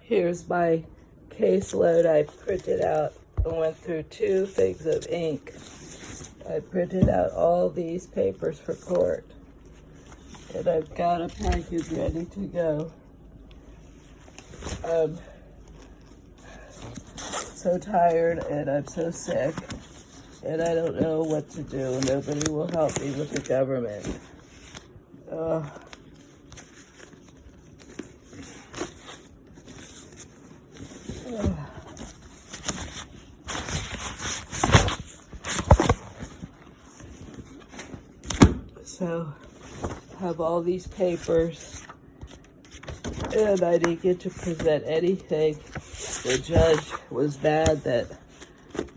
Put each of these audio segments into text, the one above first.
Here's my caseload I printed out. I went through 2 things of ink. I printed out all these papers for court. And I've got a package ready to go. I'm so tired and I'm so sick. And I don't know what to do. Nobody will help me with the government. So, I have all these papers, and I didn't get to present anything. The judge was mad that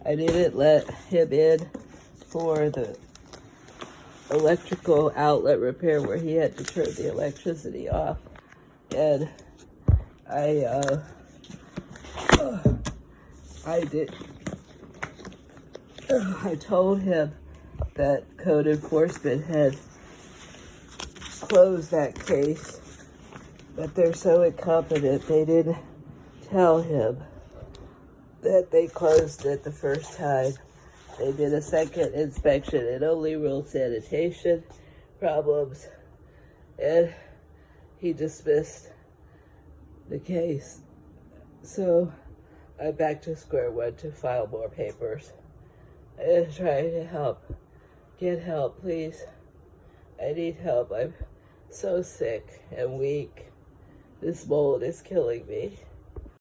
I didn't let him in for the electrical outlet repair where he had to turn the electricity off. And I told him that code enforcement had closed that case, but they're so incompetent they didn't tell him that they closed it the first time. They did a second inspection and only ruled sanitation problems, and he dismissed the case. So I'm back to square one to file more papers and try to help. Get help, please. I need help. I'm so sick and weak. This mold is killing me.